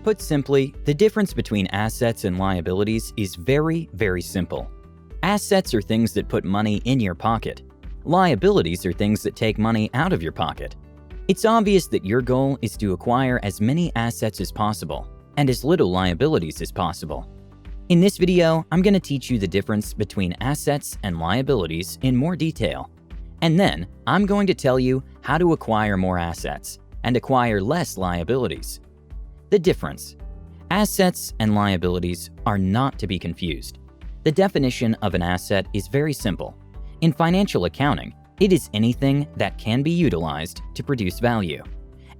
Put simply, the difference between assets and liabilities is very, very simple. Assets are things that put money in your pocket. Liabilities are things that take money out of your pocket. It's obvious that your goal is to acquire as many assets as possible and as little liabilities as possible. In this video, I'm going to teach you the difference between assets and liabilities in more detail. And then, I'm going to tell you how to acquire more assets and acquire less liabilities. The difference. Assets and liabilities are not to be confused. The definition of an asset is very simple. In financial accounting, it is anything that can be utilized to produce value.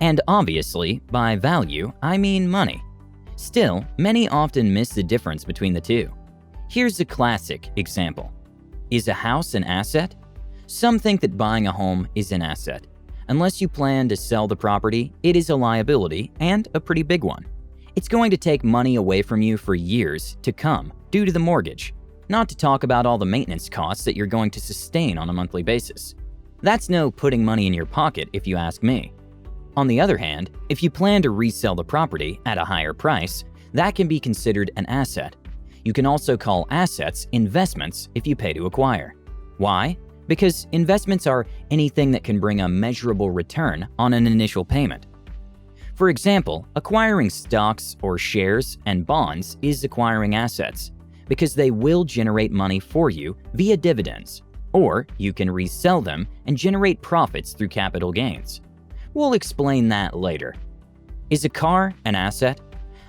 And obviously, by value, I mean money. Still, many often miss the difference between the two. Here's a classic example. Is a house an asset? Some think that buying a home is an asset. Unless you plan to sell the property, it is a liability and a pretty big one. It's going to take money away from you for years to come due to the mortgage, not to talk about all the maintenance costs that you're going to sustain on a monthly basis. That's no putting money in your pocket if you ask me. On the other hand, if you plan to resell the property at a higher price, that can be considered an asset. You can also call assets investments if you pay to acquire. Why? Because investments are anything that can bring a measurable return on an initial payment. For example, acquiring stocks or shares and bonds is acquiring assets because they will generate money for you via dividends, or you can resell them and generate profits through capital gains. We'll explain that later. Is a car an asset?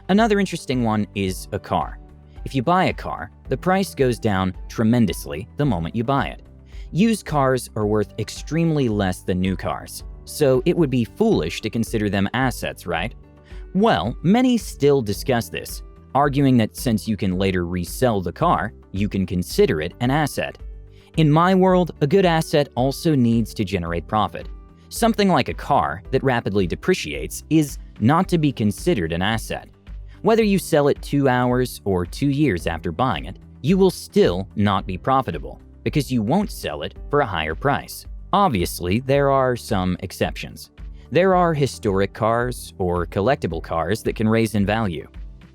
Another interesting one is a car. If you buy a car, the price goes down tremendously the moment you buy it. Used cars are worth extremely less than new cars, so it would be foolish to consider them assets, right? Well, many still discuss this, arguing that since you can later resell the car, you can consider it an asset. In my world, a good asset also needs to generate profit. Something like a car that rapidly depreciates is not to be considered an asset. Whether you sell it 2 hours or 2 years after buying it, you will still not be profitable, because you won't sell it for a higher price. Obviously, there are some exceptions. There are historic cars or collectible cars that can raise in value.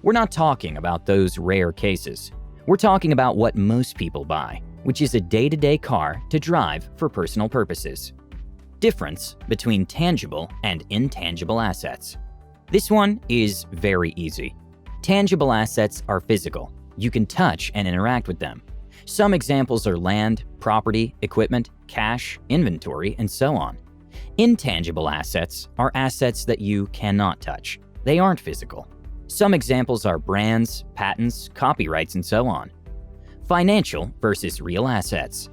We're not talking about those rare cases. We're talking about what most people buy, which is a day-to-day car to drive for personal purposes. Difference between tangible and intangible assets. This one is very easy. Tangible assets are physical. You can touch and interact with them. Some examples are land, property, equipment, cash, inventory, and so on. Intangible assets are assets that you cannot touch. They aren't physical. Some examples are brands, patents, copyrights, and so on. Financial versus real assets.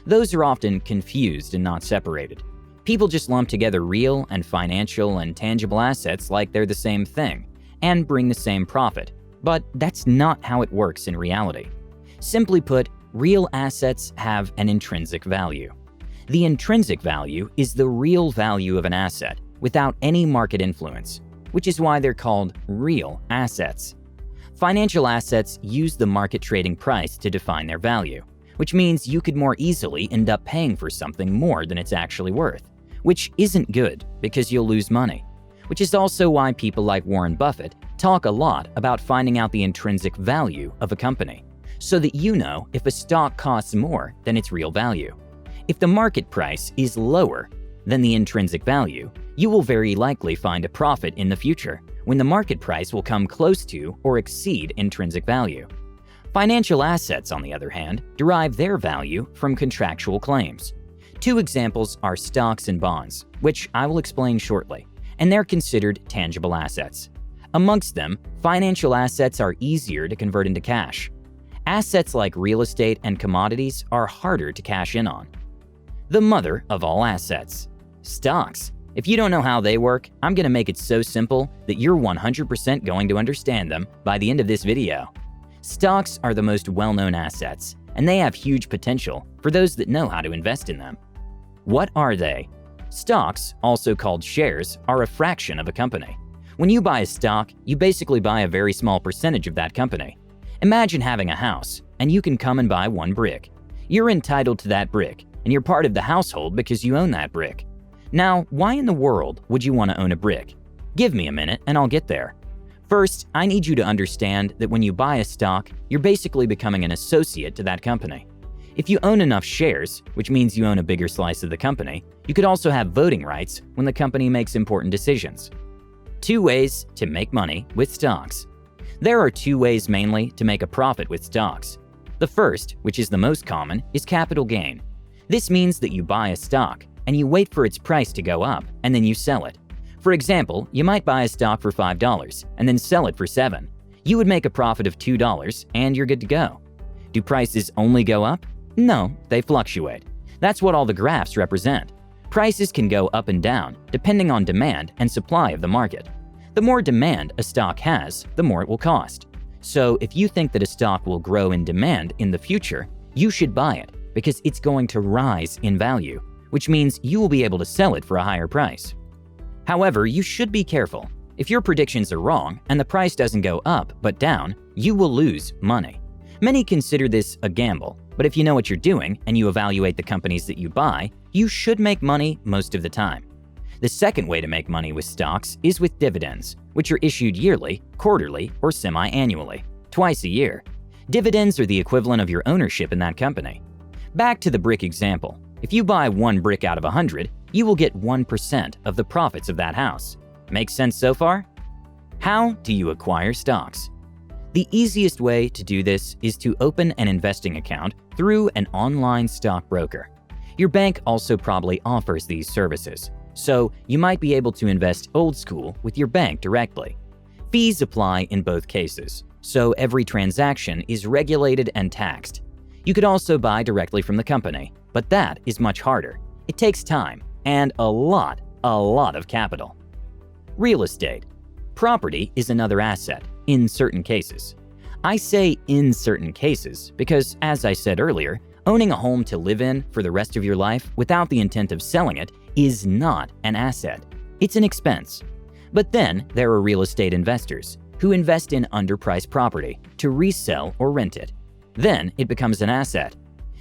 Those are often confused and not separated. People just lump together real and financial and tangible assets like they're the same thing and bring the same profit. But that's not how it works in reality. Simply put, real assets have an intrinsic value. The intrinsic value is the real value of an asset without any market influence, which is why they're called real assets. Financial assets use the market trading price to define their value, which means you could more easily end up paying for something more than it's actually worth, which isn't good because you'll lose money, which is also why people like Warren Buffett talk a lot about finding out the intrinsic value of a company, so that you know if a stock costs more than its real value. If the market price is lower than the intrinsic value, you will very likely find a profit in the future when the market price will come close to or exceed intrinsic value. Financial assets, on the other hand, derive their value from contractual claims. 2 examples are stocks and bonds, which I will explain shortly, and they're considered tangible assets. Amongst them, financial assets are easier to convert into cash. Assets like real estate and commodities are harder to cash in on. The mother of all assets. Stocks. If you don't know how they work, I'm going to make it so simple that you're 100% going to understand them by the end of this video. Stocks are the most well-known assets, and they have huge potential for those that know how to invest in them. What are they? Stocks, also called shares, are a fraction of a company. When you buy a stock, you basically buy a very small percentage of that company. Imagine having a house, and you can come and buy 1 brick. You're entitled to that brick, and you're part of the household because you own that brick. Now, why in the world would you want to own a brick? Give me a minute and I'll get there. First, I need you to understand that when you buy a stock, you're basically becoming an associate to that company. If you own enough shares, which means you own a bigger slice of the company, you could also have voting rights when the company makes important decisions. 2 ways to make money with stocks. There are 2 ways mainly to make a profit with stocks. The first, which is the most common, is capital gain. This means that you buy a stock and you wait for its price to go up and then you sell it. For example, you might buy a stock for $5 and then sell it for $7. You would make a profit of $2 and you're good to go. Do prices only go up? No, they fluctuate. That's what all the graphs represent. Prices can go up and down depending on demand and supply of the market. The more demand a stock has, the more it will cost. So if you think that a stock will grow in demand in the future, you should buy it because it's going to rise in value, which means you will be able to sell it for a higher price. However, you should be careful. If your predictions are wrong and the price doesn't go up but down, you will lose money. Many consider this a gamble, but if you know what you're doing and you evaluate the companies that you buy, you should make money most of the time. The second way to make money with stocks is with dividends, which are issued yearly, quarterly, or semi-annually, twice a year. Dividends are the equivalent of your ownership in that company. Back to the brick example. If you buy 1 brick out of 100, you will get 1% of the profits of that house. Make sense so far? How do you acquire stocks? The easiest way to do this is to open an investing account through an online stockbroker. Your bank also probably offers these services, so you might be able to invest old school with your bank directly. Fees apply in both cases, so every transaction is regulated and taxed. You could also buy directly from the company, but that is much harder. It takes time and a lot of capital. Real estate. Property is another asset in certain cases. I say in certain cases because, as I said earlier, owning a home to live in for the rest of your life without the intent of selling it is not an asset. It's an expense. But then there are real estate investors who invest in underpriced property to resell or rent it. Then it becomes an asset.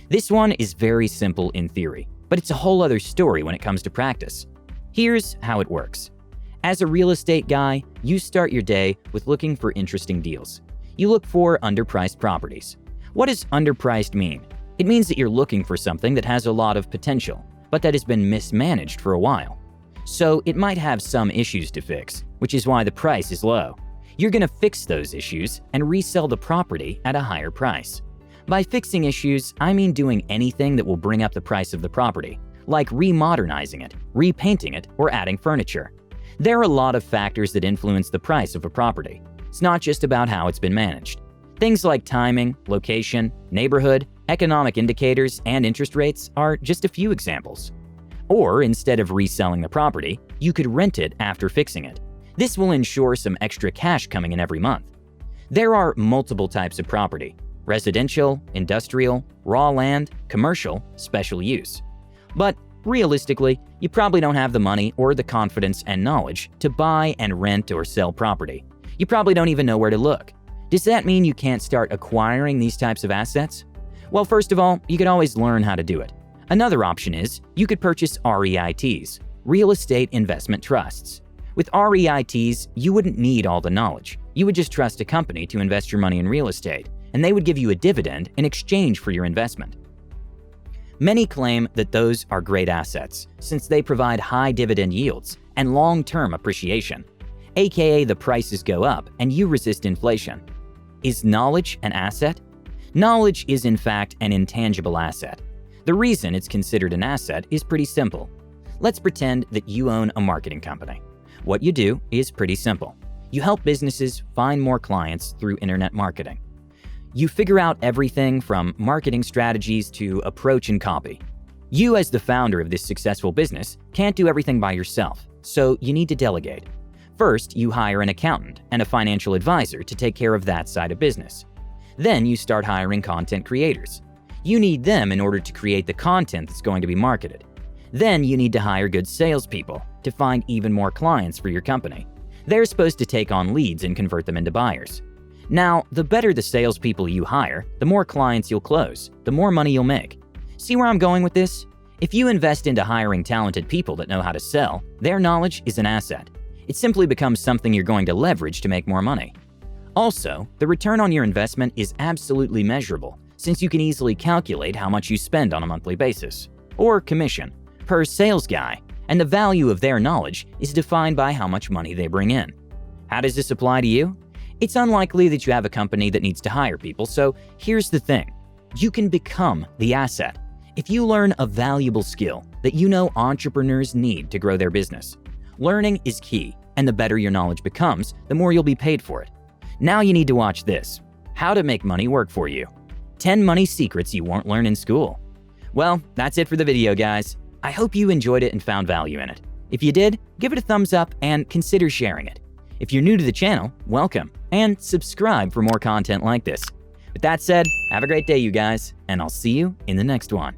This one is very simple in theory, but it's a whole other story when it comes to practice. Here's how it works. As a real estate guy, you start your day with looking for interesting deals. You look for underpriced properties. What does underpriced mean? It means that you're looking for something that has a lot of potential, but that has been mismanaged for a while. So it might have some issues to fix, which is why the price is low. You're going to fix those issues and resell the property at a higher price. By fixing issues, I mean doing anything that will bring up the price of the property, like remodernizing it, repainting it, or adding furniture. There are a lot of factors that influence the price of a property. It's not just about how it's been managed. Things like timing, location, neighborhood, economic indicators, and interest rates are just a few examples. Or instead of reselling the property, you could rent it after fixing it. This will ensure some extra cash coming in every month. There are multiple types of property: residential, industrial, raw land, commercial, special use. But realistically, you probably don't have the money or the confidence and knowledge to buy and rent or sell property. You probably don't even know where to look. Does that mean you can't start acquiring these types of assets? Well, first of all, you could always learn how to do it. Another option is you could purchase REITs, real estate investment trusts. With REITs, you wouldn't need all the knowledge. You would just trust a company to invest your money in real estate, and they would give you a dividend in exchange for your investment. Many claim that those are great assets since they provide high dividend yields and long-term appreciation, aka the prices go up and you resist inflation. Is knowledge an asset? Knowledge is in fact an intangible asset. The reason it's considered an asset is pretty simple. Let's pretend that you own a marketing company. What you do is pretty simple. You help businesses find more clients through internet marketing. You figure out everything from marketing strategies to approach and copy. You, as the founder of this successful business, can't do everything by yourself, so you need to delegate. First, you hire an accountant and a financial advisor to take care of that side of business. Then you start hiring content creators. You need them in order to create the content that's going to be marketed. Then you need to hire good salespeople to find even more clients for your company. They're supposed to take on leads and convert them into buyers. Now, the better the salespeople you hire, the more clients you'll close, the more money you'll make. See where I'm going with this? If you invest into hiring talented people that know how to sell, their knowledge is an asset. It simply becomes something you're going to leverage to make more money. Also, the return on your investment is absolutely measurable, since you can easily calculate how much you spend on a monthly basis, or commission, per sales guy, and the value of their knowledge is defined by how much money they bring in. How does this apply to you? It's unlikely that you have a company that needs to hire people, so here's the thing. You can become the asset. If you learn a valuable skill that you know entrepreneurs need to grow their business, learning is key, and the better your knowledge becomes, the more you'll be paid for it. Now you need to watch this. How to make money work for you. 10 money secrets you won't learn in school. Well, that's it for the video, guys. I hope you enjoyed it and found value in it. If you did, give it a thumbs up and consider sharing it. If you're new to the channel, welcome, and subscribe for more content like this. With that said, have a great day, you guys, and I'll see you in the next one.